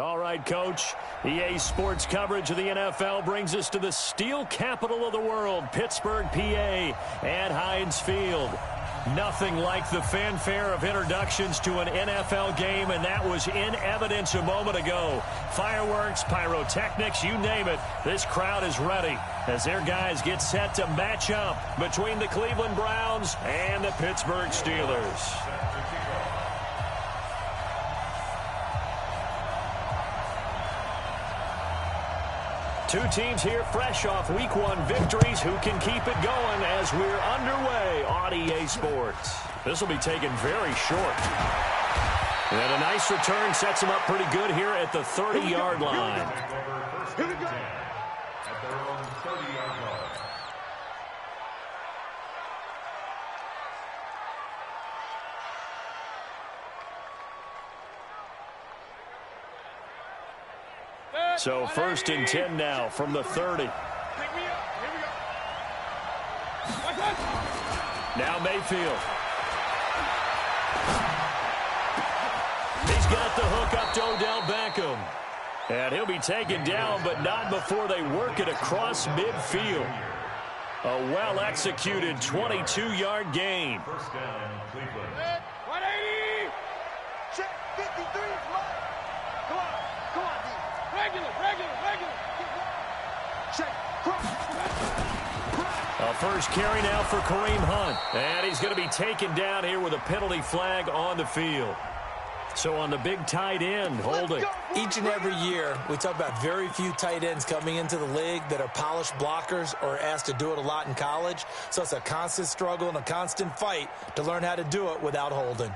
All right, Coach. EA Sports coverage of the NFL brings us to the steel capital of the world, Pittsburgh, PA, at Heinz Field. Nothing like the fanfare of introductions to an NFL game, and that was in evidence a moment ago. Fireworks, pyrotechnics, you name it. This crowd is ready as their guys get set to match up between the Cleveland Browns and the Pittsburgh Steelers. Two teams here fresh off Week 1 victories who can keep it going as we're underway on EA Sports. This will be taken very short. And a nice return sets them up pretty good here at the 30-yard line. Here we go. At their own 30-yard line. So 1st and 10 now from the 30. Now Mayfield. He's got the hook up to Odell Beckham. And he'll be taken down, but not before they work it across midfield. A well-executed 22-yard gain. First down, Cleveland. 180. Check 53 is mine. Come on. Come on, D. Regular. Check. A first carry now for Kareem Hunt. And he's going to be taken down here with a penalty flag on the field. So on the big tight end, holding. Each and every year, we talk about very few tight ends coming into the league that are polished blockers or asked to do it a lot in college. So it's a constant struggle and a constant fight to learn how to do it without holding.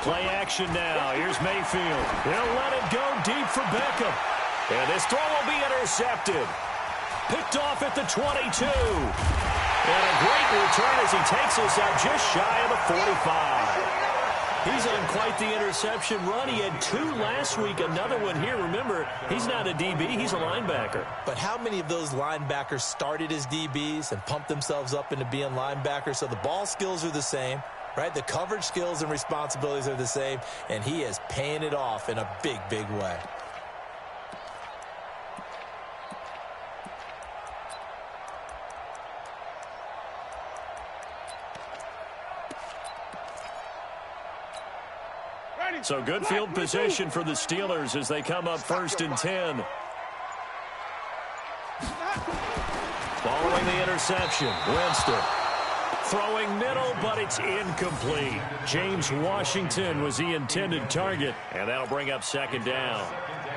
Play action now. Here's Mayfield. He'll let it go deep for Beckham. And this throw will be intercepted. Picked off at the 22. And a great return as he takes us out just shy of the 45. He's on quite the interception run. He had 2 last week, another one here. Remember, he's not a DB, he's a linebacker. But how many of those linebackers started as DBs and pumped themselves up into being linebackers? So the ball skills are the same, right? The coverage skills and responsibilities are the same, and he is paying it off in a big, big way. So good field position for the Steelers as they come up 1st and 10. Following the interception, Winston. Throwing middle, but it's incomplete. James Washington was the intended target, and that'll bring up 2nd down.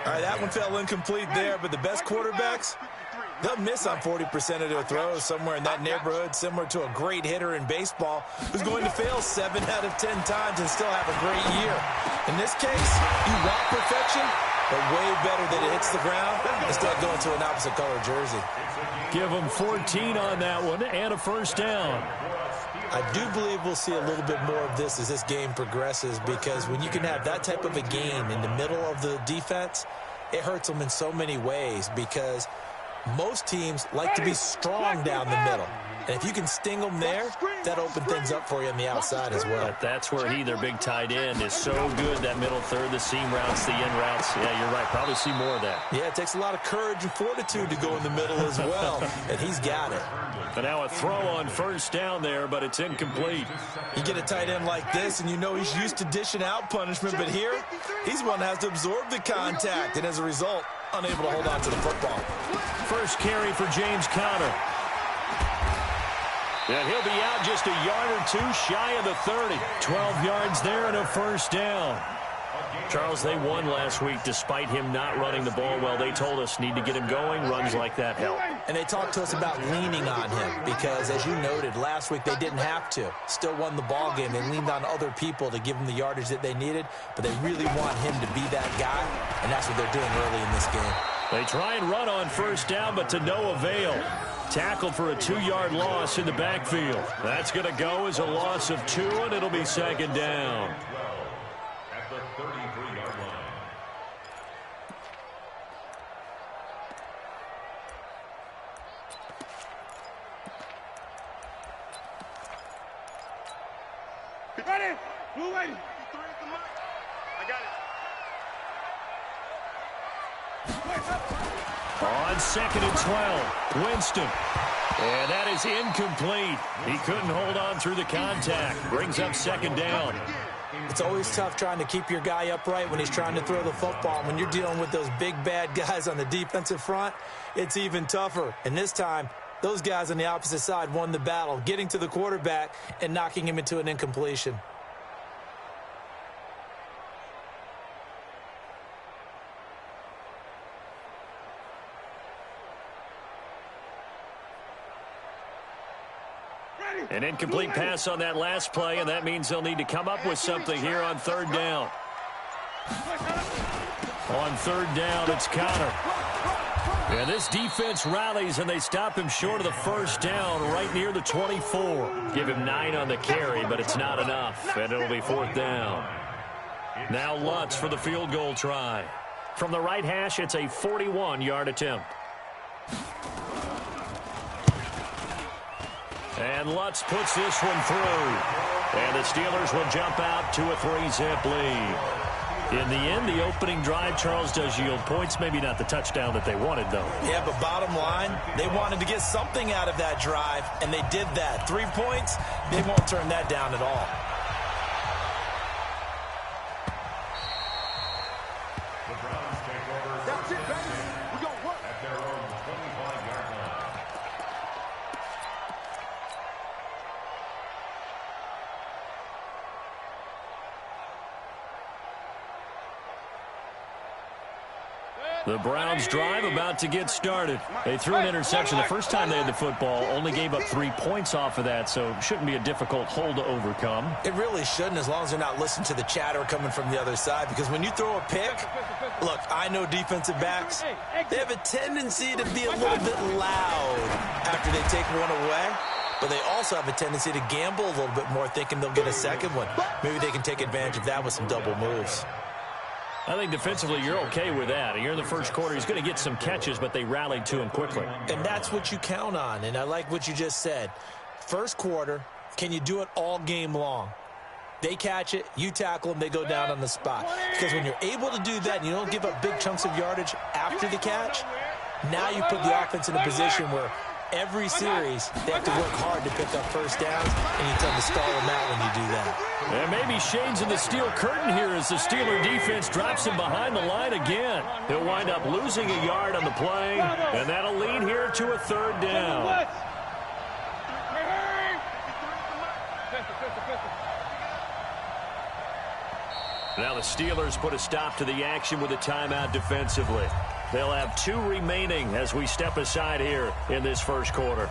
All right, that one fell incomplete there, but the best quarterbacks, they'll miss on 40% of their throws, somewhere in that neighborhood, similar to a great hitter in baseball who's going to fail 7 out of 10 times and still have a great year. In this case, you want perfection, but way better that it hits the ground instead of going to an opposite color jersey. Give them 14 on that one and a 1st down. I do believe we'll see a little bit more of this as this game progresses, because when you can have that type of a game in the middle of the defense, it hurts them in so many ways, because most teams like to be strong down the middle. And if you can sting them there, that opens things up for you on the outside as well. But that's where he, their big tight end, is so good, that middle third, the seam routes, the in routes. Yeah, you're right. Probably see more of that. Yeah, it takes a lot of courage and fortitude to go in the middle as well, and he's got it. But now a throw on 1st down there, but it's incomplete. You get a tight end like this, and you know he's used to dishing out punishment, but here, he's one that has to absorb the contact, and as a result, unable to hold on to the football. First carry for James Conner. And he'll be out just a yard or 2 shy of the 30. 12 yards there and a 1st down. Charles, they won last week despite him not running the ball well. They told us need to get him going. Runs like that help. And they talked to us about leaning on him because, as you noted, last week they didn't have to. Still won the ball game. They leaned on other people to give them the yardage that they needed, but they really want him to be that guy, and that's what they're doing early in this game. They try and run on 1st down, but to no avail. Tackled for a 2-yard loss in the backfield. That's going to go as a loss of 2, and it'll be 2nd down. At the 33-yard line. Ready? Blue lady. 53 at the mic. I got it. On 2nd and 12, Winston. And that is incomplete. He couldn't hold on through the contact. Brings up 2nd down. It's always tough trying to keep your guy upright when he's trying to throw the football. When you're dealing with those big, bad guys on the defensive front, it's even tougher. And this time, those guys on the opposite side won the battle, getting to the quarterback and knocking him into an incompletion. An incomplete pass on that last play, and that means they'll need to come up with something here on 3rd down. On 3rd down, it's Connor. And this defense rallies, and they stop him short of the 1st down right near the 24. Give him 9 on the carry, but it's not enough, and it'll be 4th down. Now Lutz for the field goal try. From the right hash, it's a 41-yard attempt. And Lutz puts this one through. And the Steelers will jump out to a 3-zip lead. In the end, the opening drive, Charles, does yield points. Maybe not the touchdown that they wanted, though. Yeah, but bottom line, they wanted to get something out of that drive, and they did that. 3 points, they won't turn that down at all. The Browns take over. That's it, baby. We're going to work. At their own 25-yard line. The Browns drive about to get started. They threw an interception the first time they had the football, only gave up 3 points off of that, so it shouldn't be a difficult hole to overcome. It really shouldn't, as long as they're not listening to the chatter coming from the other side, because when you throw a pick, look, I know defensive backs, they have a tendency to be a little bit loud after they take one away, but they also have a tendency to gamble a little bit more, thinking they'll get a second one. Maybe they can take advantage of that with some double moves. I think defensively you're okay with that. Here in the first quarter, he's going to get some catches, but they rallied to him quickly. And that's what you count on, and I like what you just said. First quarter, can you do it all game long? They catch it, you tackle them, they go down on the spot. Because when you're able to do that and you don't give up big chunks of yardage after the catch, now you put the offense in a position where every series they have to work hard to pick up first downs, and you tend to stall them out when you do that. And maybe shades in the steel curtain here as the Steeler defense drops him behind the line again. He'll wind up losing a yard on the play, and that'll lead here to a 3rd down. Now the Steelers put a stop to the action with a timeout defensively. They'll have 2 remaining as we step aside here in this first quarter.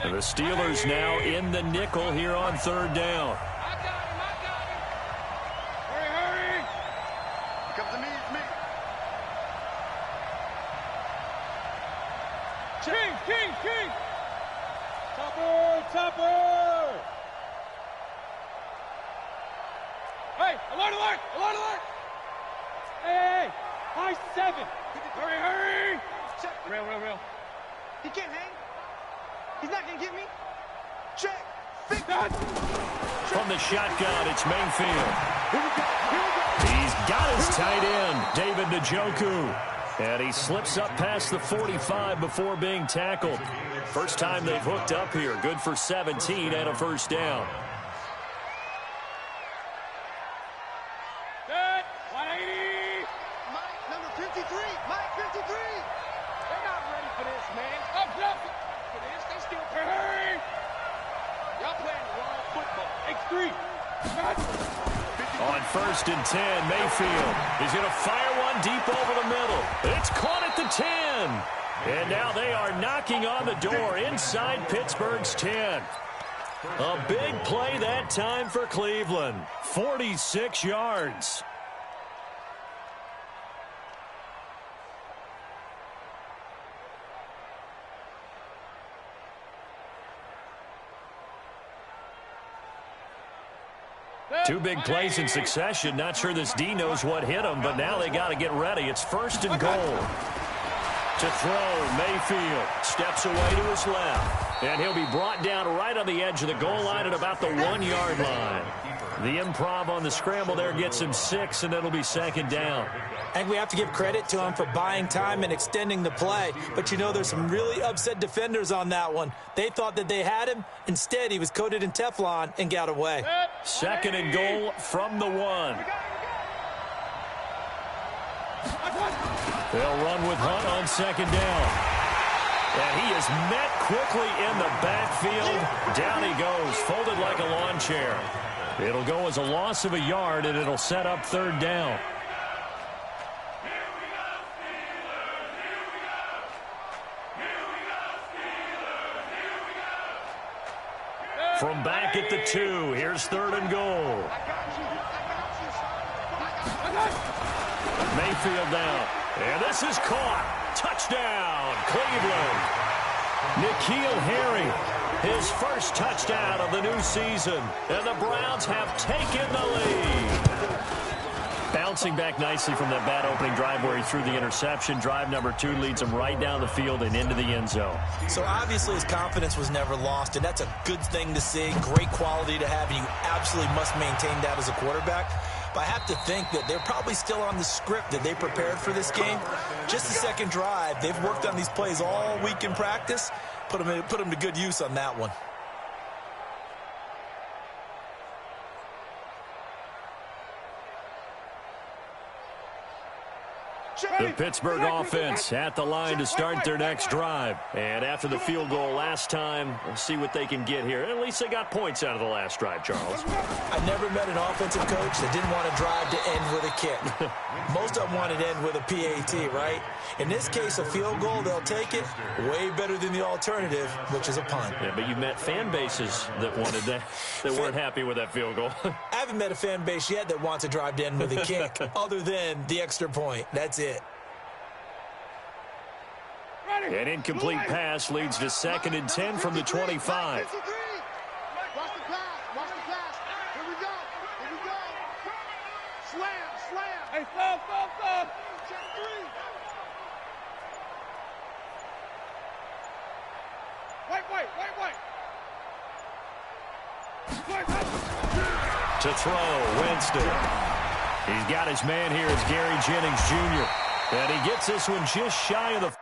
And the Steelers now in the nickel here on 3rd down. Hurry! Come to me, it's me. King! Topper! Hey, alert! Hey! High 7! Hurry! Real. He can't hang. He's not gonna get me. Check. From the shotgun, it's Mayfield. He's got his tight end, David Njoku. And he slips up past the 45 before being tackled. First time they've hooked up here. Good for 17 and a 1st down. Set. 180. Mike, number 53. Mike, 53. They're not ready for this, man. Stop jumping. For this, they still hurry. Y'all playing the wrong football. X3. On 1st and 10, Mayfield is going to fire one deep over the middle. It's caught at the 10. And now they are knocking on the door inside Pittsburgh's 10. A big play that time for Cleveland. 46 yards. Two big plays in succession. Not sure this D knows what hit him, but now they got to get ready. It's 1st and goal. To throw, Mayfield steps away to his left. And he'll be brought down right on the edge of the goal line at about the 1-yard line. The improv on the scramble there gets him 6, and it'll be 2nd down. I think we have to give credit to him for buying time and extending the play. But, you know, there's some really upset defenders on that one. They thought that they had him. Instead, he was coated in Teflon and got away. 2nd and goal from the 1. They'll run with Hunt on 2nd down. And he is met quickly in the backfield. Down he goes, folded like a lawn chair. It'll go as a loss of a yard, and it'll set up 3rd down. From back at the 2, here's 3rd and goal. Mayfield down. And this is caught. Touchdown, Cleveland. N'Keal Harry, his first touchdown of the new season. And the Browns have taken the lead. Bouncing back nicely from that bad opening drive where he threw the interception. Drive number 2 leads him right down the field and into the end zone. So obviously his confidence was never lost, and that's a good thing to see. Great quality to have, and you absolutely must maintain that as a quarterback. But I have to think that they're probably still on the script that they prepared for this game. Just the 2nd drive. They've worked on these plays all week in practice. Put them to good use on that one. The Pittsburgh offense at the line to start their next drive. And after the field goal last time, we'll see what they can get here. At least they got points out of the last drive, Charles. I never met an offensive coach that didn't want to drive to end with a kick. Most of them wanted to end with a PAT, right? In this case, a field goal, they'll take it. Way better than the alternative, which is a punt. Yeah, but you met fan bases that wanted that, that weren't happy with that field goal. I haven't met a fan base yet that wants to drive to end with a kick, other than the extra point. That's it. An incomplete pass leads to 2nd and 10 from the 25. Watch the pass. Watch the pass. Here we go. Here we go. Slam. Hey, stop. Check 3. Wait. To throw, Winston. He's got his man here. It's Gary Jennings Jr. And he gets this one just shy of the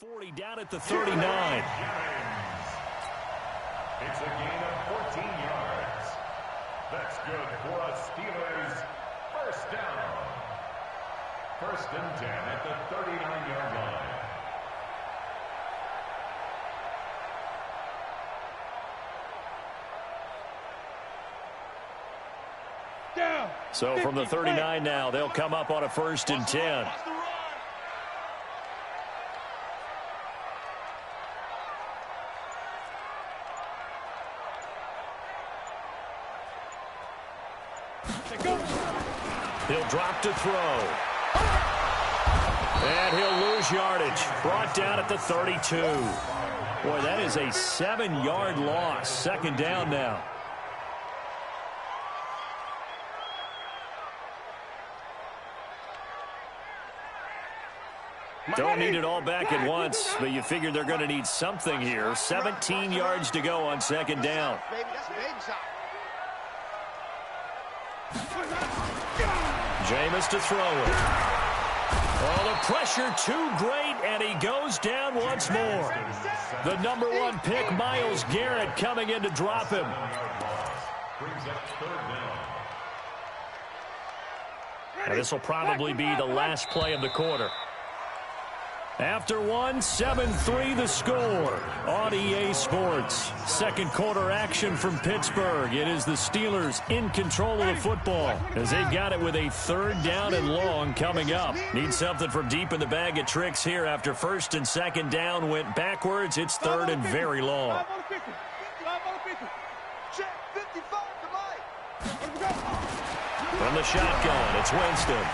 40 down at the 39. It's a gain of 14 yards. That's good for a Steelers first down. First and 10 at the 39-yard line. So from the 39 now, they'll come up on a first and 10. He'll drop to throw. And he'll lose yardage. Brought down at the 32. Boy, that is a 7-yard loss. Second down now. Don't need it all back at once, but you figure they're going to need something here. 17 yards to go on second down. Jameis to throw it. Oh, the pressure too great, and he goes down once more. The number 1 pick, Myles Garrett, coming in to drop him. And this will probably be the last play of the quarter. After one, 7-3 the score on EA Sports. Second quarter action from Pittsburgh. It is the Steelers in control of the football as they've got it with a third down and long coming up. Need something from deep in the bag of tricks here after first and second down went backwards. It's third and very long. From the shotgun, it's Winston.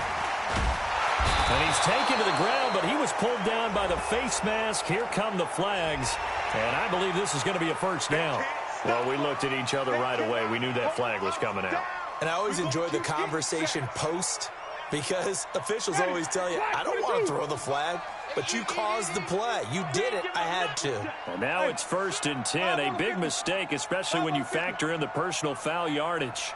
And he's taken to the ground, but he was pulled down by the face mask. Here come the flags, and I believe this is going to be a first down. Well, we looked at each other right away. We knew that flag was coming out. And I always enjoy the conversation post because officials always tell you, I don't want to throw the flag, but you caused the play. You did it. I had to. And now it's first and 10, a big mistake, especially when you factor in the personal foul yardage.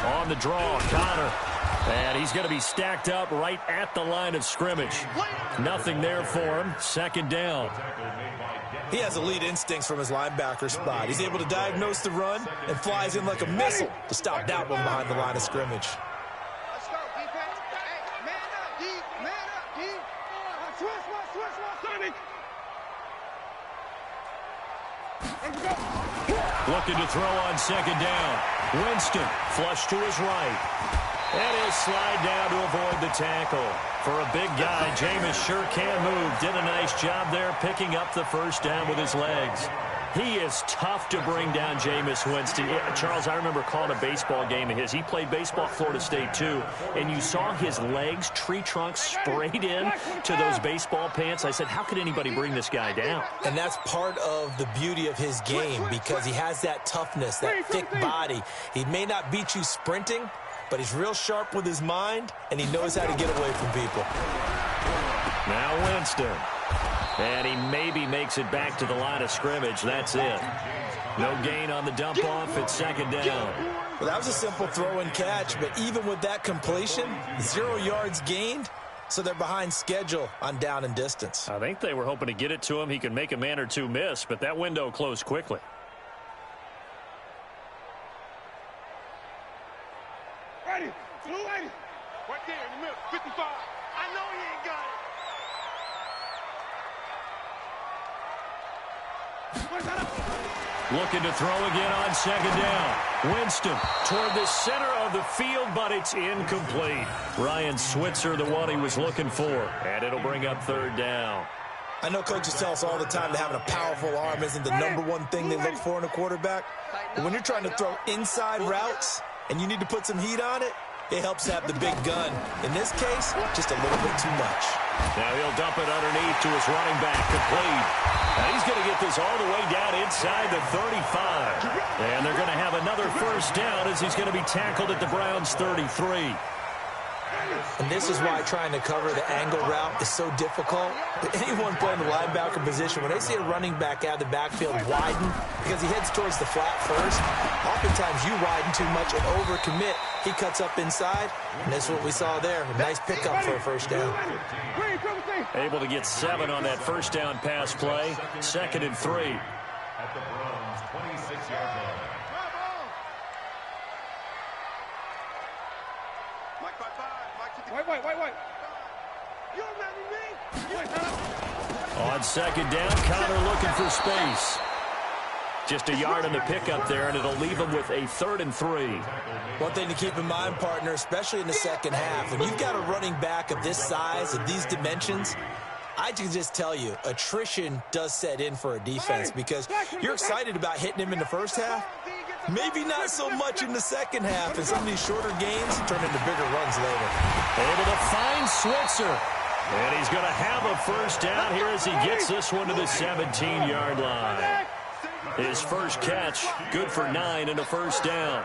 On the draw, Connor. And he's going to be stacked up right at the line of scrimmage. Nothing there for him. Second down. He has elite instincts from his linebacker spot. He's able to diagnose the run and flies in like a missile to stop that one behind the line of scrimmage. Let's go, defense. Hey, man up, D. Man up, D. Looking to throw on second down. Winston, flush to his right. And he'll slide down to avoid the tackle. For a big guy, Jameis sure can move. Did a nice job there picking up the first down with his legs. He is tough to bring down, Jameis Winston. Charles, I remember calling a baseball game of his. He played baseball at Florida State, too. And you saw his legs, tree trunks sprayed in to those baseball pants. I said, how could anybody bring this guy down? And that's part of the beauty of his game because he has that toughness, that thick body. He may not beat you sprinting, but he's real sharp with his mind, and he knows how to get away from people. Now Winston. And he maybe makes it back to the line of scrimmage. That's it. No gain on the dump off. It's second down. Well, that was a simple throw and catch, but even with that completion, 0 yards gained, so they're behind schedule on down and distance. I think they were hoping to get it to him. He could make a man or two miss, but that window closed quickly. Ready, blue lady. Right there in the middle, 55. I know he ain't got it. Looking to throw again on second down. Winston toward the center of the field, but it's incomplete. Ryan Switzer, the one he was looking for. And it'll bring up third down. I know coaches tell us all the time that having a powerful arm isn't the number one thing they look for in a quarterback. But when you're trying to throw inside routes and you need to put some heat on it, it helps have the big gun. In this case, just a little bit too much. Now he'll dump it underneath to his running back, complete. And he's going to get this all the way down inside the 35. And they're going to have another first down as he's going to be tackled at the Browns' 33. And this is why trying to cover the angle route is so difficult. Anyone playing the linebacker position, when they see a running back out of the backfield widen because he heads towards the flat first, oftentimes you widen too much and overcommit. He cuts up inside, and that's what we saw there. A nice pickup for a first down. Able to get 7 on that first down pass play. 2nd and 3. At the Browns' 26-yard line. Wait. On 2nd down, Connor looking for space. Just a yard on the pickup there, and it'll leave him with a 3rd and 3. One thing to keep in mind, partner, especially in the second half, when you've got a running back of this size, of these dimensions, I can just tell you, attrition does set in for a defense because you're excited about hitting him in the first half. Maybe not so much in the second half, and some of these shorter gains turn into bigger runs later. Able to find Switzer. And he's going to have a first down here as he gets this one to the 17-yard line. His first catch, good for 9 and a first down.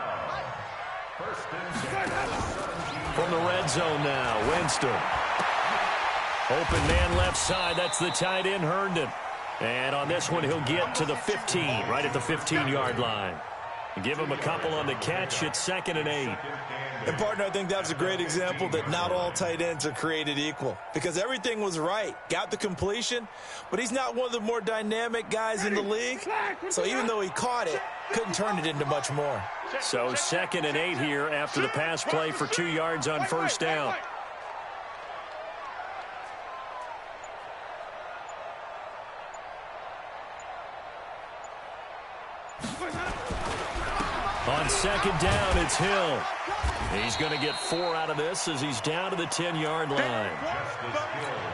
From the red zone now, Winston. Open man left side, that's the tight end, Herndon. And on this one, he'll get to the 15, right at the 15-yard line. Give him a couple on the catch. It's 2nd and 8. And, partner, I think that was a great example that not all tight ends are created equal because everything was right. Got the completion, but he's not one of the more dynamic guys in the league. So even though he caught it, couldn't turn it into much more. So 2nd and 8 here after the pass play for 2 yards on first down. On 2nd down, it's Hill. He's going to get 4 out of this as he's down to the 10-yard line.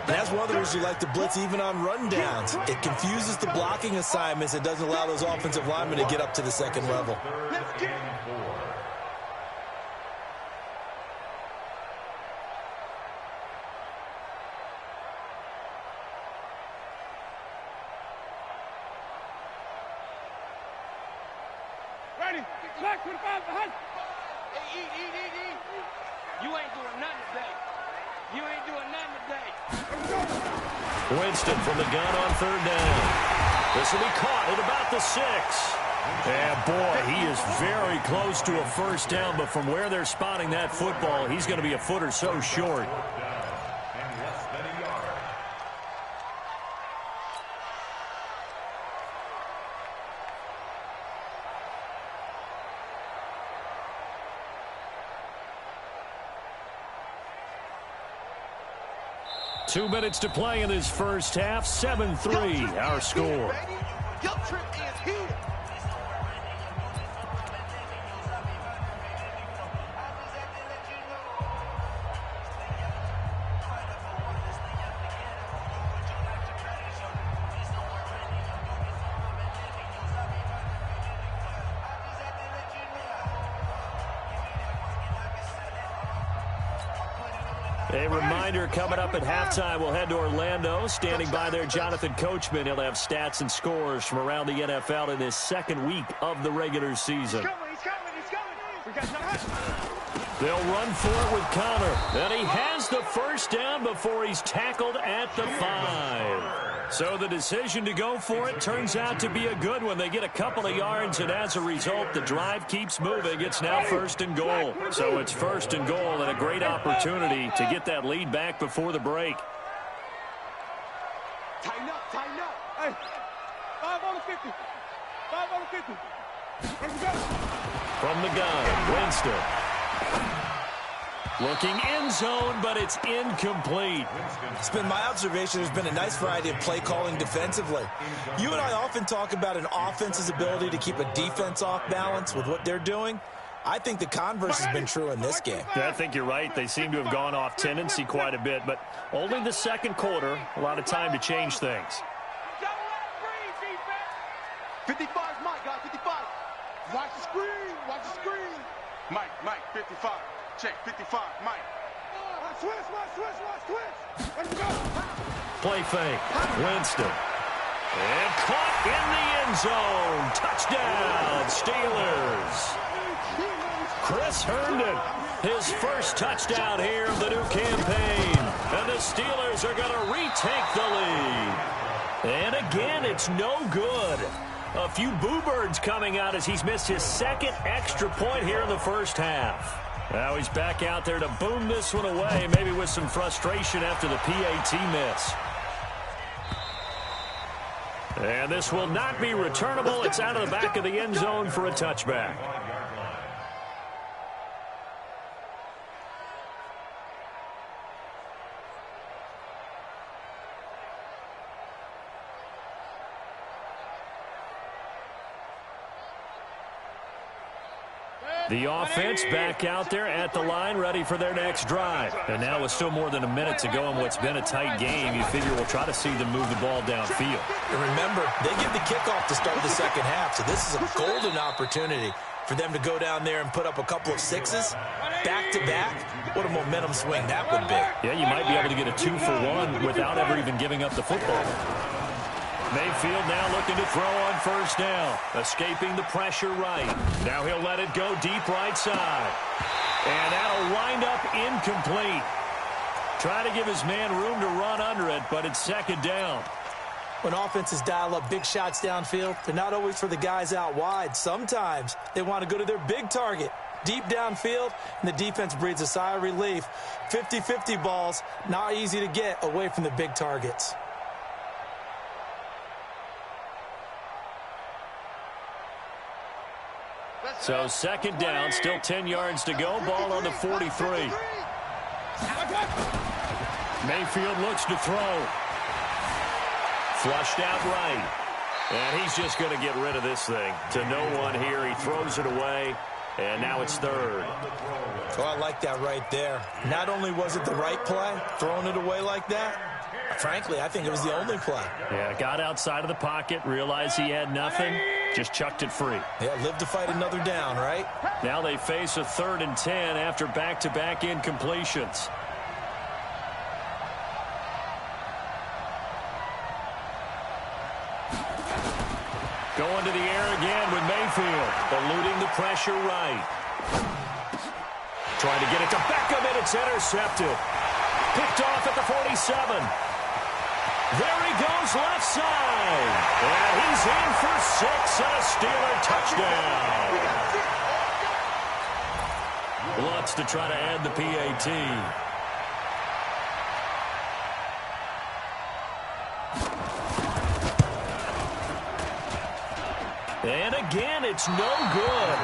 That's one of the reasons you like to blitz even on rundowns. It confuses the blocking assignments. It doesn't allow those offensive linemen to get up to the second level. Black 25 behind. Hey, eat. You ain't doing nothing today. You ain't doing nothing today. Winston from the gun on 3rd down. This will be caught at about the 6. And boy, he is very close to a first down, but from where they're spotting that football, he's going to be a foot or so short. 2 minutes to play in this first half. 7-3, our score. A reminder, coming up at halftime, we'll head to Orlando. Standing by there, Jonathan Coachman. He'll have stats and scores from around the NFL in this second week of the regular season. They'll run for it with Connor. And he has the first down before he's tackled at the 5. So the decision to go for it turns out to be a good one. They get a couple of yards, and as a result, the drive keeps moving. It's now 1st and goal. So it's 1st and goal and a great opportunity to get that lead back before the break. Tighten up. Hey, 5 on the 50. 5 on the 50. Let's go. From the gun, Winston. Looking end zone, but it's incomplete. It's been my observation there's been a nice variety of play calling defensively. You and I often talk about an offense's ability to keep a defense off balance with what they're doing. I think the converse has been true in this game. Yeah, I think you're right. They seem to have gone off tendency quite a bit, but only the second quarter, a lot of time to change things. 55, Mike, guys, 55. Watch the screen. Mike, 55. Check, 55, Mike. Switch. Let's go. Play fake. Winston. And caught in the end zone. Touchdown, Steelers. Chris Herndon, his first touchdown here of the new campaign. take the lead. And again, it's no good. A few boo birds coming out as he's missed his second extra point here in the first half. Now he's back out there to boom this one away, maybe with some frustration after the PAT miss. And this will not be returnable. It's out of the back of the end zone for a touchback. The offense back out there at the line, ready for their next drive. And now with still more than a minute to go in what's been a tight game, you figure we'll try to see them move the ball downfield. And remember, they give the kickoff to start the second half, so this is a golden opportunity for them to go down there and put up a couple of sixes back-to-back. What a momentum swing that would be. Yeah, you might be able to get a 2-for-1 without ever even giving up the football. Mayfield now looking to throw on first down. Escaping the pressure right. Now he'll let it go deep right side. And that'll wind up incomplete. Try to give his man room to run under it, but it's second down. When offenses dial up big shots downfield, they're not always for the guys out wide. Sometimes they want to go to their big target, deep downfield, and the defense breathes a sigh of relief. 50-50 balls, not easy to get away from the big targets. So second down, still 10 yards to go. Ball on the 43. Mayfield looks to throw. Flushed out right. And he's just going to get rid of this thing. To no one here. He throws it away. And now it's third. Oh, I like that right there. Not only was it the right play, throwing it away like that, frankly, I think it was the only play. Yeah, got outside of the pocket, realized he had nothing, just chucked it free. Yeah, live to fight another down, right? Now they face a 3rd and 10 after back-to-back incompletions. Going to the air again with Mayfield, eluding the pressure right. Trying to get it to Beckham, and it's intercepted. Picked off at the 47. There he goes left side. And he's in for 6 and a Steeler touchdown. Lutz to try to add the PAT. And again, it's no good.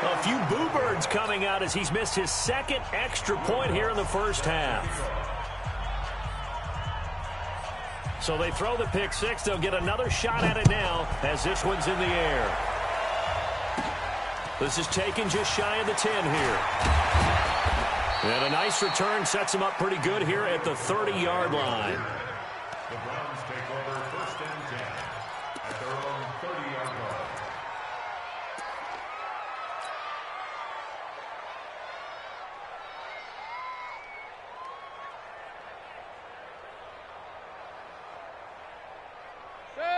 A few boo birds coming out as he's missed his second extra point here in the first half. So they throw the pick six. They'll get another shot at it now as this one's in the air. This is taken just shy of the 10 here. And a nice return sets him up pretty good here at the 30-yard line. The Browns take over 1st and 10 at their own 30-yard line.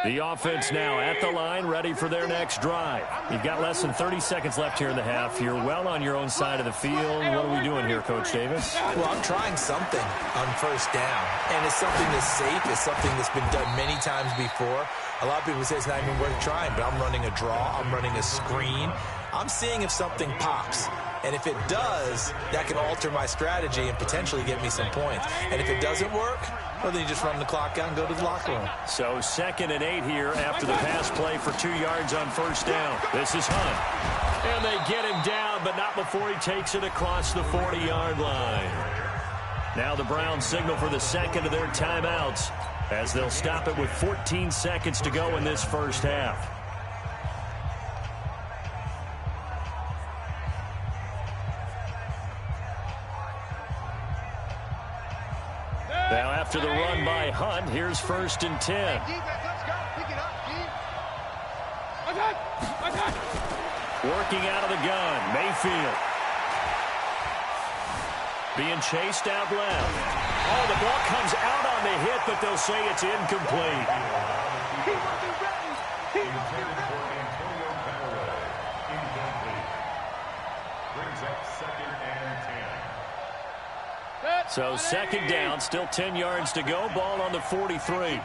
The offense now at the line, ready for their next drive. You've got less than 30 seconds left here in the half. You're well on your own side of the field. What are we doing here, Coach Davis? Well, I'm trying something on first down, and it's something that's safe. It's something that's been done many times before. A lot of people say it's not even worth trying, but I'm running a draw. I'm running a screen. I'm seeing if something pops. And if it does, that can alter my strategy and potentially get me some points. And if it doesn't work, well, then you just run the clock out and go to the locker room. So 2nd and 8 here after the pass play for 2 yards on first down. This is Hunt. And they get him down, but not before he takes it across the 40-yard line. Now the Browns signal for the second of their timeouts as they'll stop it with 14 seconds to go in this first half. Now after the run by Hunt, here's 1st and 10. Working out of the gun, Mayfield. Being chased out left. Oh, the ball comes out on the hit, but they'll say it's incomplete. Brings up 2nd and 10. So second down, still 10 yards to go. Ball on the 43.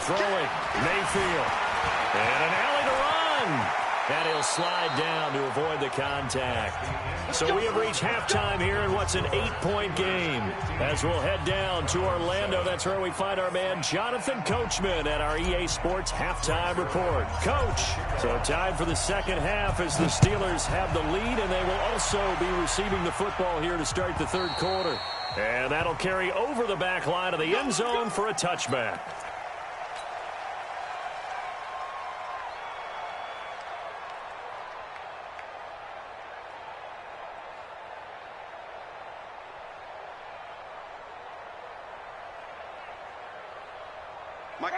Throwing, Mayfield. And an alley to run. And he'll slide down to avoid the contact. So we have reached halftime here in what's an 8-point game. As we'll head down to Orlando, that's where we find our man Jonathan Coachman at our EA Sports Halftime Report. Coach, so time for the second half as the Steelers have the lead, and they will also be receiving the football here to start the third quarter. And that'll carry over the back line of the end zone for a touchback.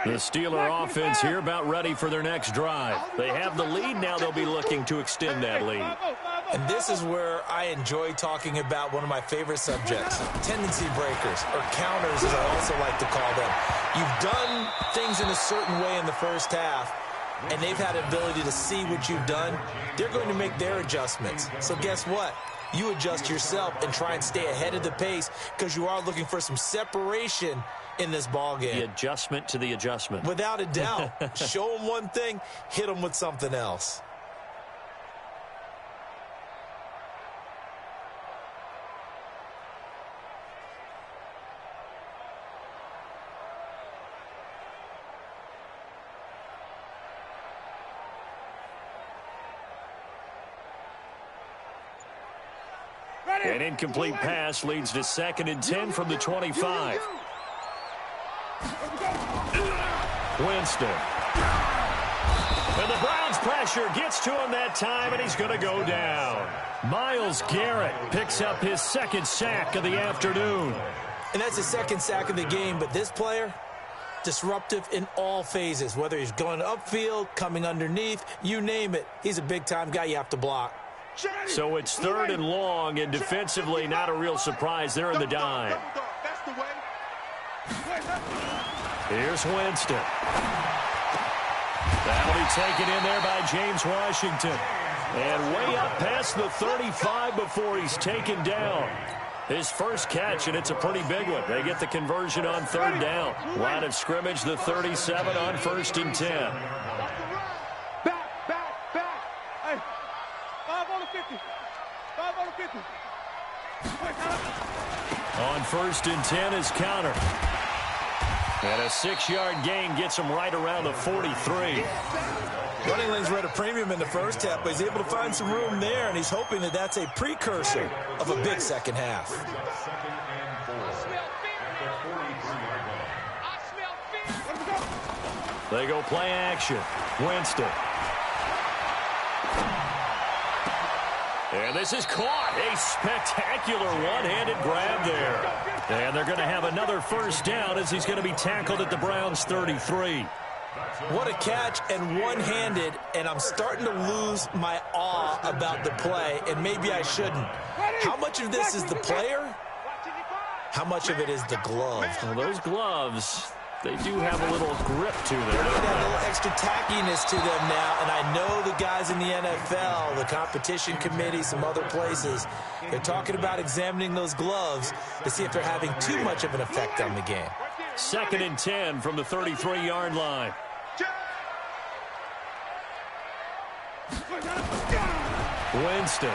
The Steeler offense here about ready for their next drive. They have the lead. Now they'll be looking to extend that lead. And this is where I enjoy talking about one of my favorite subjects, tendency breakers, or counters as I also like to call them. You've done things in a certain way in the first half, and they've had the ability to see what you've done. They're going to make their adjustments. So guess what? You adjust yourself and try and stay ahead of the pace because you are looking for some separation in this ball game. The adjustment to the adjustment. Without a doubt. Show them one thing, hit them with something else. An incomplete pass leads to 2nd and 10 from the 25. Winston. And the Browns pressure gets to him that time, and he's going to go down. Myles Garrett picks up his second sack of the afternoon. And that's his second sack of the game, but this player, disruptive in all phases, whether he's going upfield, coming underneath, you name it. He's a big-time guy you have to block. So it's 3rd and long, and defensively not a real surprise. They're in the dime. Here's Winston. That'll be taken in there by James Washington. And way up past the 35 before he's taken down. His first catch, and it's a pretty big one. They get the conversion on 3rd down. Line of scrimmage, the 37 on 1st and 10. Hey, 5 on the 50. 5 on the 50. On 1st and 10 is counter. And a 6-yard gain gets him right around the 43. Running lanes were at a premium in the first half, but he's able to find some room there, and he's hoping that that's a precursor of a big second half. They go play action. Winston. And this is caught. A spectacular one-handed grab there. And they're going to have another first down as he's going to be tackled at the Browns' 33. What a catch, and one-handed, and I'm starting to lose my awe about the play, and maybe I shouldn't. How much of this is the player? How much of it is the glove? Well, those gloves, they do have a little grip to them. They got a little extra tackiness to them now, and I know the guys in the NFL, the competition committee, some other places, they're talking about examining those gloves to see if they're having too much of an effect on the game. 2nd and 10 from the 33-yard line. Winston.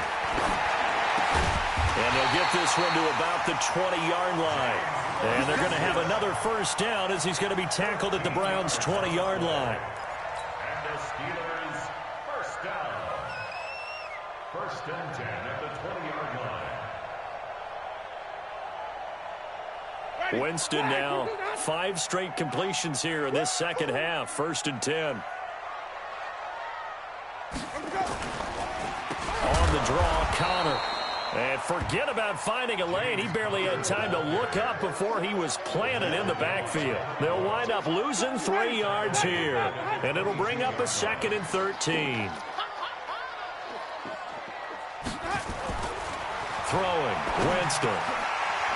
And they'll get this one to about the 20-yard line. And they're going to have another first down as he's going to be tackled at the Browns' 20-yard line. And the Steelers first down. 1st and 10 at the 20-yard line. Winston now 5 straight completions here in this second half. 1st and 10. On the draw, Connor. And forget about finding a lane. He barely had time to look up before he was planted in the backfield. They'll wind up losing 3 yards here. And it'll bring up a 2nd and 13. Throwing, Winston.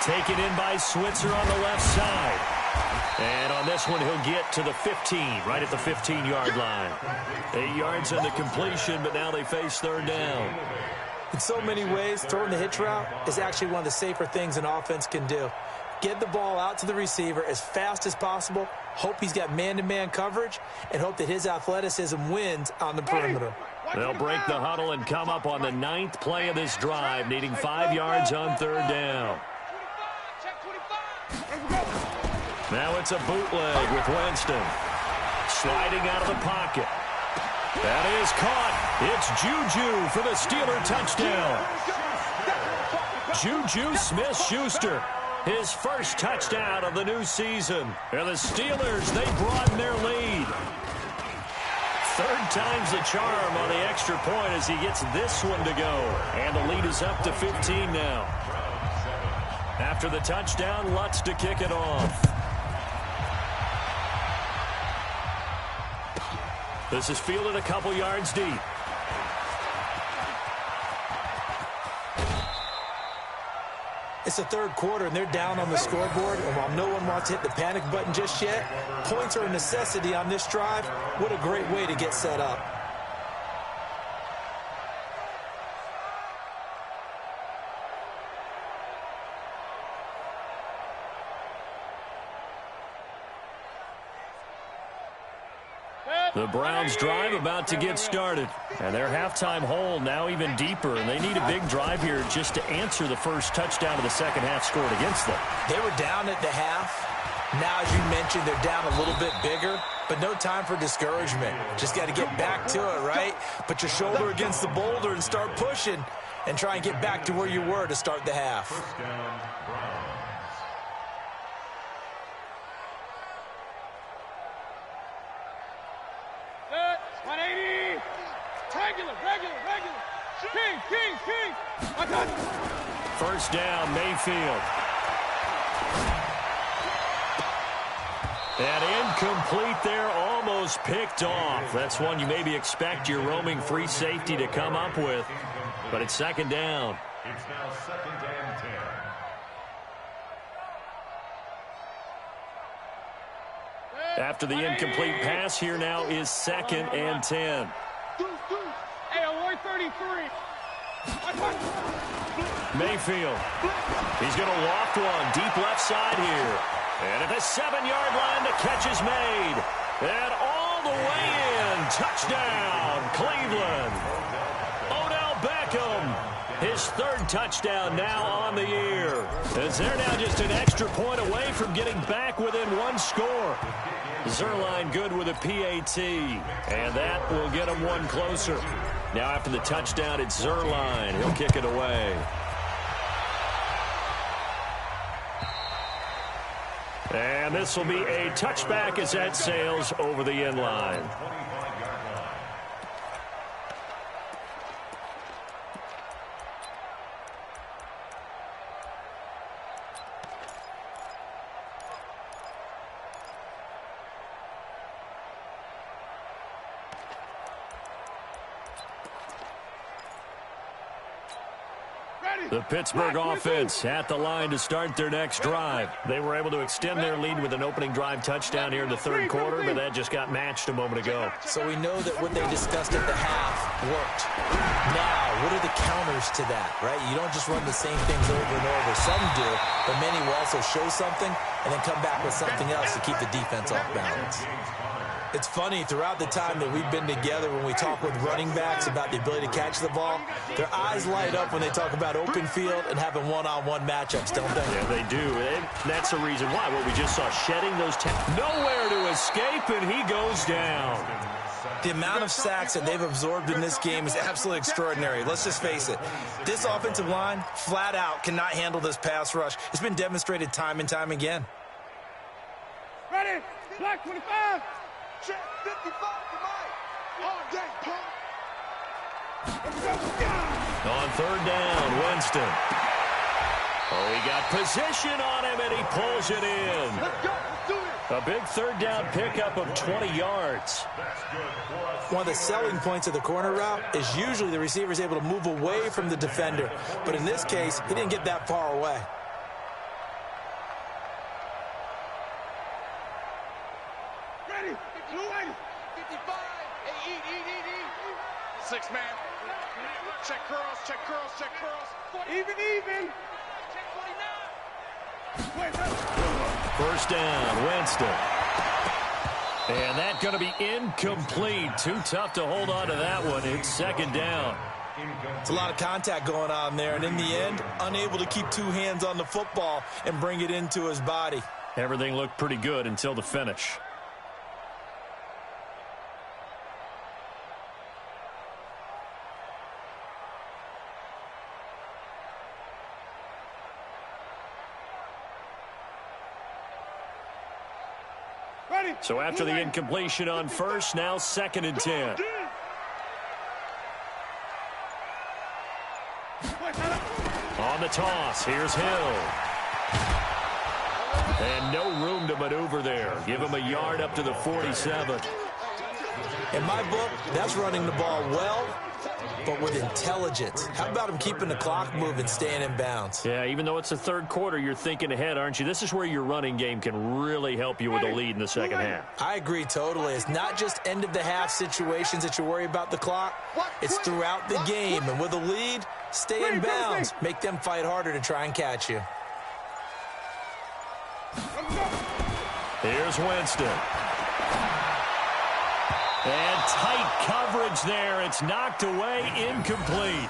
Taken in by Switzer on the left side. And on this one, he'll get to the 15, right at the 15-yard line. 8 yards on the completion, but now they face 3rd down. In so many ways, throwing the hitch route is actually one of the safer things an offense can do. Get the ball out to the receiver as fast as possible, hope he's got man-to-man coverage, and hope that his athleticism wins on the perimeter. They'll break the huddle and come up on the 9th play of this drive, needing 5 yards on 3rd down. Now it's a bootleg with Winston. Sliding out of the pocket. That is caught. It's Juju for the Steeler touchdown. Juju Smith-Schuster, his first touchdown of the new season. And the Steelers, they broaden their lead. 3rd time's the charm on the extra point as he gets this one to go. And the lead is up to 15 now. After the touchdown, Lutz to kick it off. This is fielded a couple yards deep. It's the 3rd quarter, and they're down on the scoreboard. And while no one wants to hit the panic button just yet, points are a necessity on this drive. What a great way to get set up. The Browns drive about to get started. And their halftime hole now even deeper. And they need a big drive here just to answer the first touchdown of the second half scored against them. They were down at the half. Now, as you mentioned, they're down a little bit bigger. But no time for discouragement. Just got to get back to it, right? Put your shoulder against the boulder and start pushing. And try and get back to where you were to start the half. First down, Mayfield. And incomplete there, almost picked off. That's one you maybe expect your roaming free safety to come up with. But it's 2nd down. It's now 2nd and 10. After the incomplete pass, here now is 2nd and 10. Hey, Aloy 33. Mayfield. He's going to loft one deep left side here. And at the 7-yard line, the catch is made. And all the way in. Touchdown, Cleveland. Odell Beckham. His 3rd touchdown now on the year. As they're now just an extra point away from getting back within 1 score. Zerline good with a PAT. And that will get him 1 closer. Now after the touchdown, it's Zerline. He'll kick it away. And this will be a touchback as that sails over the end line. The Pittsburgh offense at the line to start their next drive. They were able to extend their lead with an opening drive touchdown here in the 3rd quarter, but that just got matched a moment ago. So we know that what they discussed at the half worked. Now, what are the counters to that, right? You don't just run the same things over and over. Some do, but many will also show something and then come back with something else to keep the defense off balance. It's funny, throughout the time that we've been together, when we talk with running backs about the ability to catch the ball, their eyes light up when they talk about open field and having one-on-one matchups, don't they? Yeah, they do. And that's the reason why. What we just saw, shedding those nowhere to escape, and he goes down. The amount of sacks that they've absorbed in this game is absolutely extraordinary. Let's just face it. This offensive line, flat out, cannot handle this pass rush. It's been demonstrated time and time again. Ready? Black 25. Check 55 to Mike. All day, punk. On 3rd down, Winston. Oh, he got position on him, and he pulls it in. Let's go. Let's do it. A big 3rd down pickup of 20 yards. One of the selling points of the corner route is usually the receiver is able to move away from the defender. But in this case, he didn't get that far away. Ready? 55. Hey, eat. 6 man. Check curls, check curls, check curls. Even. Check 49. First down, Winston. And that's going to be incomplete. Too tough to hold on to that one. It's second down. It's a lot of contact going on there, and in the end, unable to keep two hands on the football and bring it into his body. Everything looked pretty good until the finish. So after the incompletion on first, now second and 10. On the toss, here's Hill. And no room to maneuver there. Give him a yard up to the 47. In my book, that's running the ball well, but with intelligence. How about him keeping the clock moving, staying in bounds? Yeah, even though it's the third quarter, you're thinking ahead, aren't you? This is where your running game can really help you with a lead in the second half. I agree totally. It's not just end-of-the-half situations that you worry about the clock. It's throughout the game. And with a lead, stay in bounds. Make them fight harder to try and catch you. Here's Winston. And tight coverage there. It's knocked away, incomplete.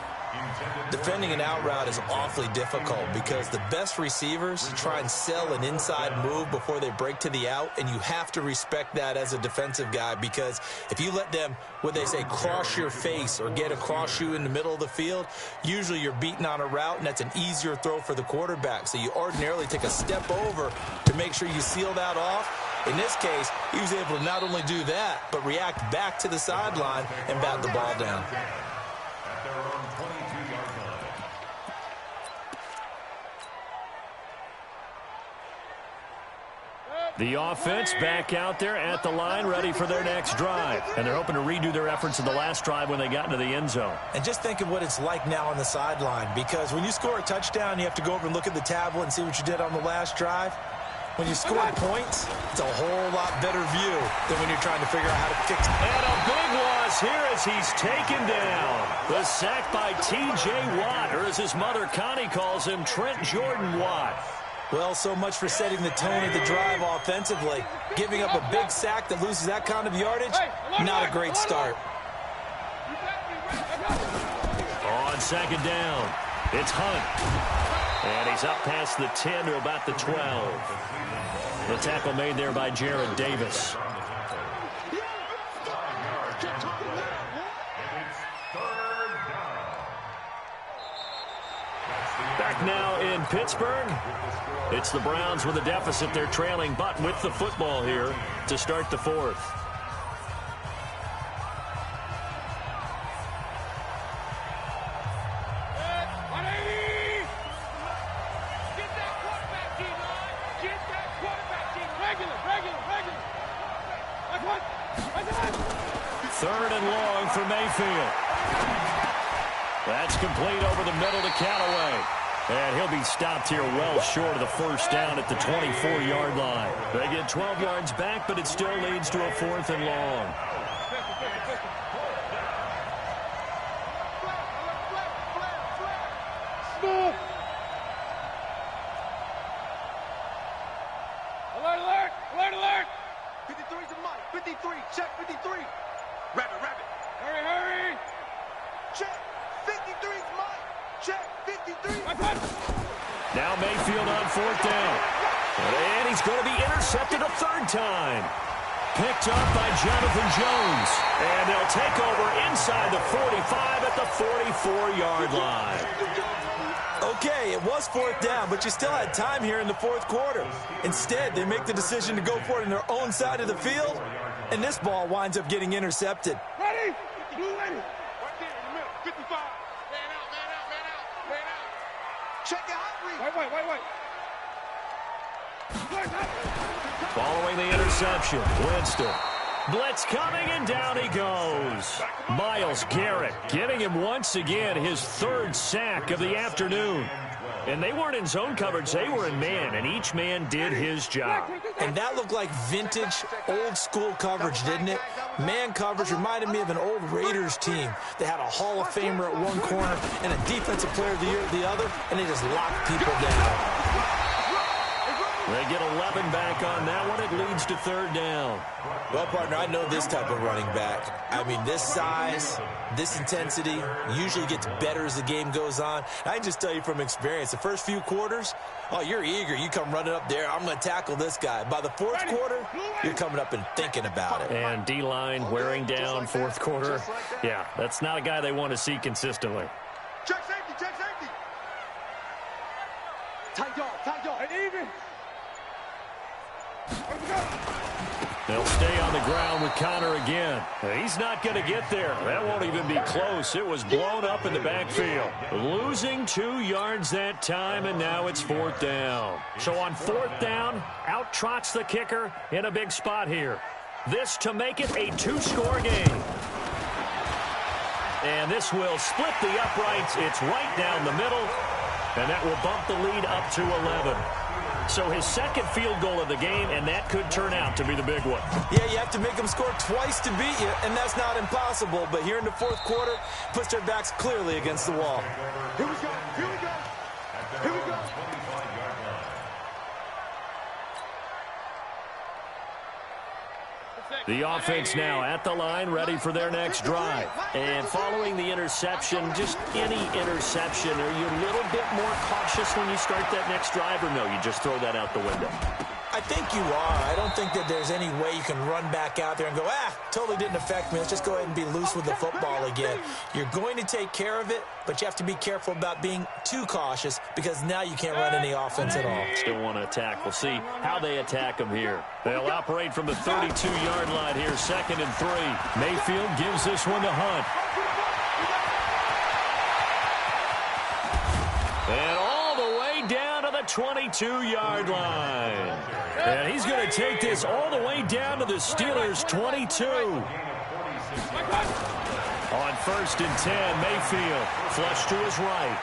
Defending an out route is awfully difficult because the best receivers try and sell an inside move before they break to the out, and you have to respect that as a defensive guy because if you let them, what they say, cross your face or get across you in the middle of the field, usually you're beaten on a route, and that's an easier throw for the quarterback. So you ordinarily take a step over to make sure you seal that off. In this case, he was able to not only do that, but react back to the sideline and bat the ball down. The offense back out there at the line, ready for their next drive. And they're hoping to redo their efforts in the last drive when they got into the end zone. And just think of what it's like now on the sideline, because when you score a touchdown, you have to go over and look at the tablet and see what you did on the last drive. When you score points, it's a whole lot better view than when you're trying to figure out how to fix it. And a big loss here as he's taken down. The sack by T.J. Watt, or as his mother Connie calls him, Trent Jordan Watt. Well, so much for setting the tone of the drive offensively. Giving up a big sack that loses that kind of yardage, not a great start. On second down, it's Hunt. And he's up past the 10 to about the 12. The tackle made there by Jared Davis. Back now in Pittsburgh. It's the Browns with a deficit. They're trailing, but with the football here to start the fourth. Third and long for Mayfield. That's complete over the middle to Callaway. And he'll be stopped here well short of the first down at the 24-yard line. They get 12 yards back, but it still leads to a fourth and long. Alert, alert, alert, alert. 53's a Mike. 53, check 53. Rabbit, rabbit. Hurry, hurry. Check. 53's Mike. Check 53. Now Mayfield on fourth down. And he's going to be intercepted a third time. Picked up by Jonathan Jones. And they'll take over inside the 45 at the 44-yard line. Okay, it was fourth down, but you still had time here in the fourth quarter. Instead, they make the decision to go for it in their own side of the field, and this ball winds up getting intercepted. Ready? Blue ready. Right there in the middle. 55. Man out, man out, man out, man out. Check your hot read. Wait. Following the interception, Winston. Blitz coming, and down he goes. Myles Garrett getting him once again his third sack of the afternoon. And they weren't in zone coverage. They were in man, and each man did his job. And that looked like vintage, old-school coverage, didn't it? Man coverage reminded me of an old Raiders team. They had a Hall of Famer at one corner and a Defensive Player of the Year at the other, and they just locked people down. They get 11 back on that one. It leads to third down. Well, partner, I know this type of running back. I mean, this size, this intensity usually gets better as the game goes on. I can just tell you from experience, the first few quarters, oh, you're eager. You come running up there, I'm going to tackle this guy. By the fourth quarter, you're coming up and thinking about it. And D-line wearing down fourth quarter. Yeah, that's not a guy they want to see consistently. Check safety, check safety. Tight dog, and even. They'll stay on the ground with Connor again. He's not going to get there. That won't even be close. It was blown up in the backfield. Losing 2 yards that time, and now it's fourth down. So on fourth down, out trots the kicker in a big spot here. This to make it a 2-score game. And this will split the uprights. It's right down the middle, and that will bump the lead up to 11. So his second field goal of the game, and that could turn out to be the big one. Yeah, you have to make them score twice to beat you, and that's not impossible. But here in the fourth quarter, puts their backs clearly against the wall. Here we go, here we go, here we go. The offense now at the line, ready for their next drive. And following the interception, just any interception, are you a little bit more cautious when you start that next drive, or no, you just throw that out the window? I think you are. I don't think that there's any way you can run back out there and go, totally didn't affect me. Let's just go ahead and be loose with the football again. You're going to take care of it, but you have to be careful about being too cautious because now you can't run any offense at all. Still want to attack. We'll see how they attack them here. They'll operate from the 32-yard line here, 2nd and 3. Mayfield gives this one to Hunt. And all the way down to the 22-yard line. And he's going to take this all the way down to the Steelers' 22. On 1st and 10, Mayfield flush to his right.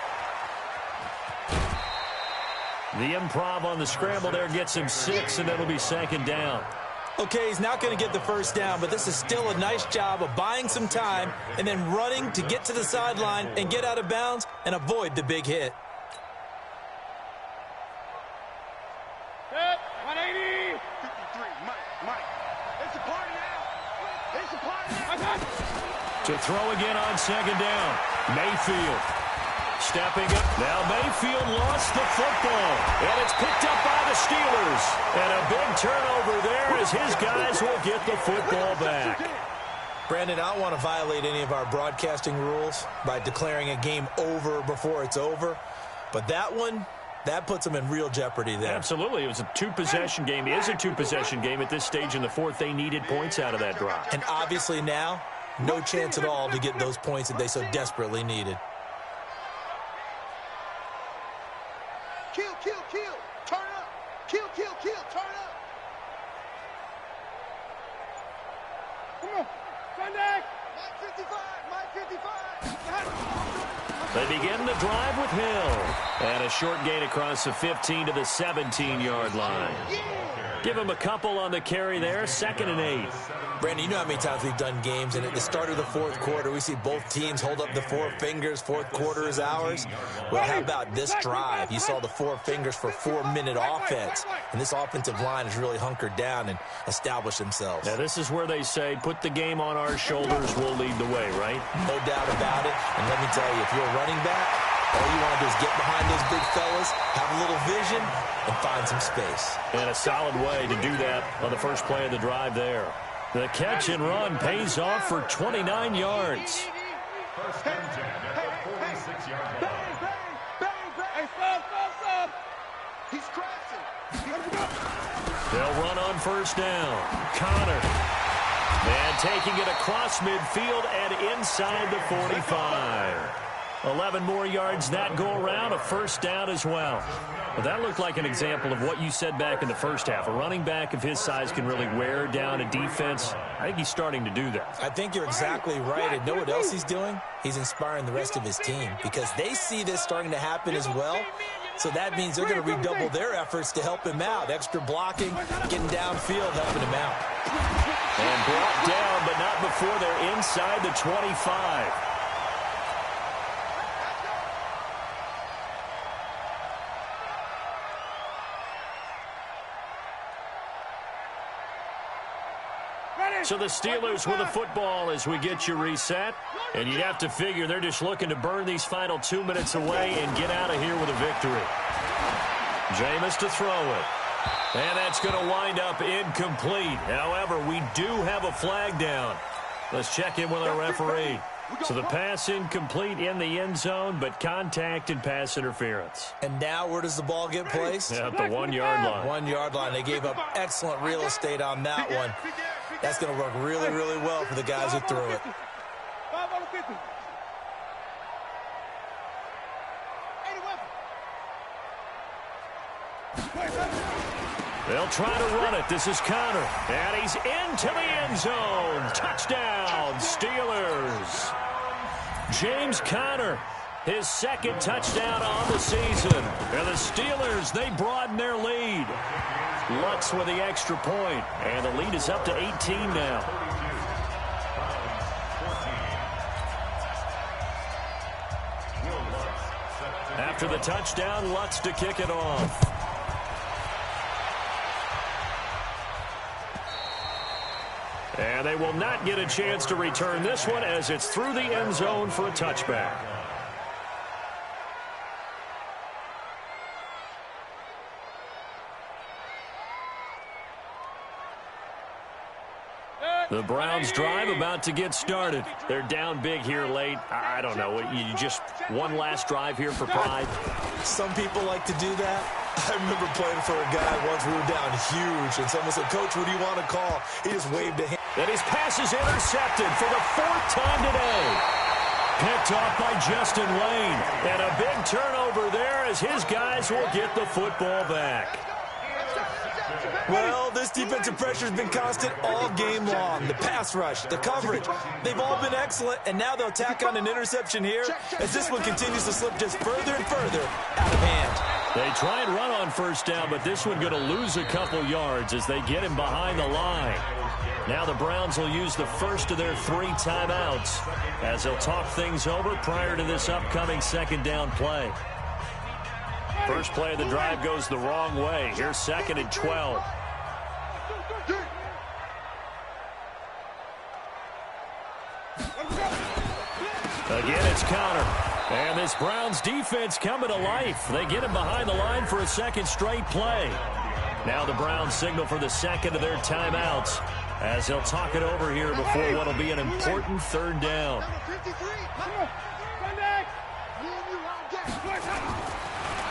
The improv on the scramble there gets him 6, and that'll be 2nd down. Okay, he's not going to get the first down, but this is still a nice job of buying some time and then running to get to the sideline and get out of bounds and avoid the big hit. 180. 53, Mike. It's a party now. It's a party now. To throw again on 2nd down. Mayfield stepping up. Now Mayfield lost the football. And it's picked up by the Steelers. And a big turnover there as his guys will get the football back. Brandon, I don't want to violate any of our broadcasting rules by declaring a game over before it's over. But that one, that puts them in real jeopardy there. Absolutely. It was a 2-possession game. It is a 2-possession game at this stage in the fourth. They needed points out of that drive. And obviously now, no chance at all to get those points that they so desperately needed. Kill. Turn up. Kill. Turn up. Come on. Sunday. Mike 55. They begin the drive with Hill. And a short gain across the 15 to the 17-yard line. Give him a couple on the carry there, 2nd and 8. Brandon, you know how many times we've done games, and at the start of the fourth quarter, we see both teams hold up the 4 fingers, fourth quarter is ours. Well, how about this drive? You saw the 4 fingers for 4-minute offense, and this offensive line has really hunkered down and established themselves. Now, this is where they say, put the game on our shoulders, we'll lead the way, right? No doubt about it, and let me tell you, if you're a running back, all you want to do is get behind those big fellas, have a little vision, and find some space. And a solid way to do that on the first play of the drive there. The catch and run pays off for 29 yards. 1st and 10 at the 46-yard line. Bang. Stop. He's crashing. They'll run on 1st down. Connor. And taking it across midfield and inside the 45. 11 more yards that go around, a 1st down as well. But that looked like an example of what you said back in the first half. A running back of his size can really wear down a defense. I think he's starting to do that. I think you're exactly right. And know what else he's doing? He's inspiring the rest of his team because they see this starting to happen as well. So that means they're going to redouble their efforts to help him out. Extra blocking, getting downfield, helping him out. And brought down, but not before they're inside the 25. So the Steelers with the football as we get you reset. And you'd have to figure they're just looking to burn these final 2 minutes away and get out of here with a victory. Jameis to throw it. And that's going to wind up incomplete. However, we do have a flag down. Let's check in with our referee. So the pass incomplete in the end zone, but contact and pass interference. And now where does the ball get placed? At the 1 yard line. 1 yard line. They gave up excellent real estate on that one. That's going to work really, really well for the guys who threw it. They'll try to run it. This is Connor. And he's into the end zone. Touchdown, Steelers. James Conner, his second touchdown on the season. And the Steelers, they broaden their lead. Lutz with the extra point. And the lead is up to 18 now. After the touchdown, Lutz to kick it off. And they will not get a chance to return this one as it's through the end zone for a touchback. The Browns drive about to get started. They're down big here late. I don't know. You just one last drive here for pride? Some people like to do that. I remember playing for a guy once. We were down huge, and someone said, "Coach, what do you want to call?" He just waved a hand. And his pass is intercepted for the 4th time today. Picked off by Justin Lane. And a big turnover there as his guys will get the football back. Well, this defensive pressure has been constant all game long. The pass rush, the coverage, they've all been excellent, and now they'll tack on an interception here as this one continues to slip just further and further out of hand. They try and run on first down, but this one going to lose a couple yards as they get him behind the line. Now the Browns will use the first of their 3 timeouts as they'll talk things over prior to this upcoming second down play. First play of the drive goes the wrong way. Here's 2nd and 12. Again, it's Connor. And this Browns defense coming to life. They get him behind the line for a second straight play. Now the Browns signal for the second of their timeouts as they'll talk it over here before what will be an important 3rd down.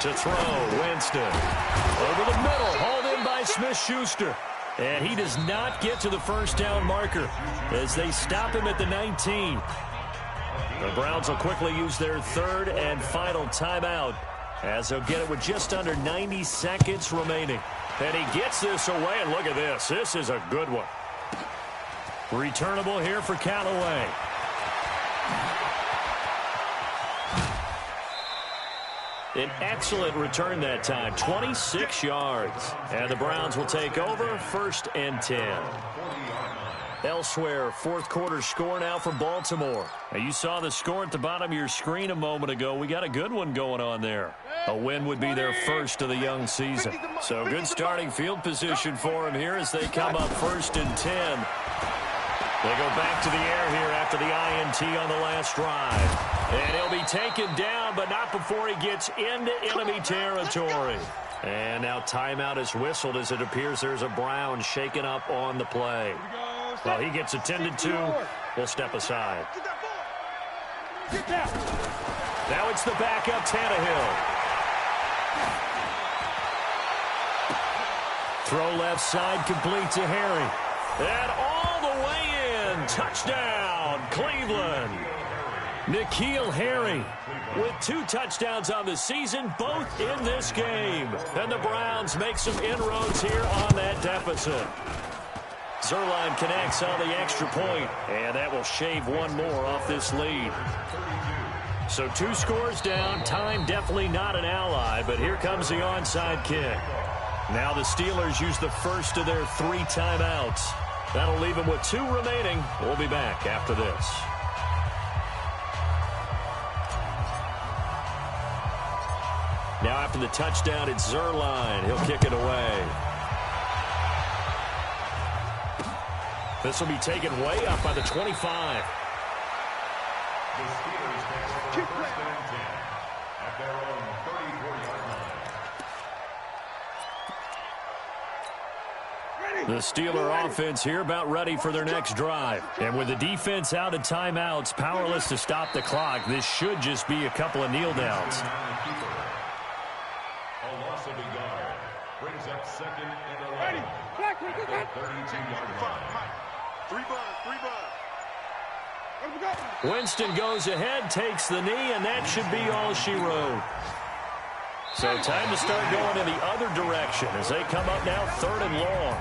To throw, Winston. Over the middle, hauled in by Smith-Schuster. And he does not get to the first down marker as they stop him at the 19. The Browns will quickly use their 3rd and final timeout as they'll get it with just under 90 seconds remaining. And he gets this away, and look at this. This is a good one. Returnable here for Callaway. An excellent return that time, 26 yards. And the Browns will take over, 1st and 10. Elsewhere, 4th quarter score now for Baltimore. Now, you saw the score at the bottom of your screen a moment ago. We got a good one going on there. A win would be their first of the young season. So good starting field position for them here as they come up 1st and 10. They go back to the air here after the INT on the last drive. And he'll be taken down, but not before he gets into enemy territory. And now timeout is whistled as it appears there's a Brown shaken up on the play. Well, he gets attended to. We'll step aside. Now it's the backup Tannehill. Throw left side complete to Harry. And all the way in. Touchdown, Cleveland. N'Keal Harry with 2 touchdowns on the season, both in this game. And the Browns make some inroads here on that deficit. Zerline connects on the extra point, and that will shave one more off this lead. So 2 scores down. Time definitely not an ally, but here comes the onside kick. Now the Steelers use the first of their 3 timeouts. That'll leave them with 2 remaining. We'll be back after this. Now after the touchdown, it's Zerline. He'll kick it away. This will be taken way up by the 25. The Steelers take over first and 10 at their own 34-yard line. The Steeler offense here about ready for their next drive. And with the defense out of timeouts, powerless to stop the clock, this should just be a couple of kneel downs. A loss of a yard brings up second and 11 at the 32-yard line. 3 bucks. Winston goes ahead, takes the knee, and that should be all she wrote. So time to start going in the other direction as they come up now 3rd and long.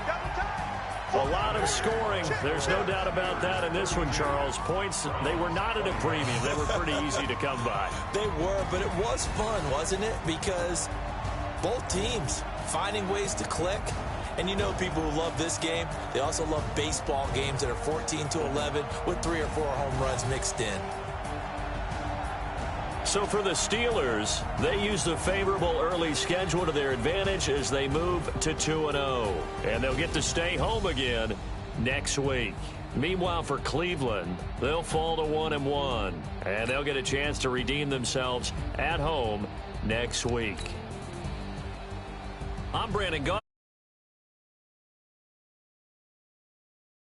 A lot of scoring. There's no doubt about that in this one, Charles. Points, they were not at a premium. They were pretty easy to come by. They were, but it was fun, wasn't it? Because both teams finding ways to click. And you know people who love this game, they also love baseball games that are 14-11 with 3 or 4 home runs mixed in. So for the Steelers, they use the favorable early schedule to their advantage as they move to 2-0. And they'll get to stay home again next week. Meanwhile, for Cleveland, they'll fall to 1-1. And they'll get a chance to redeem themselves at home next week. I'm Brandon Gaudin.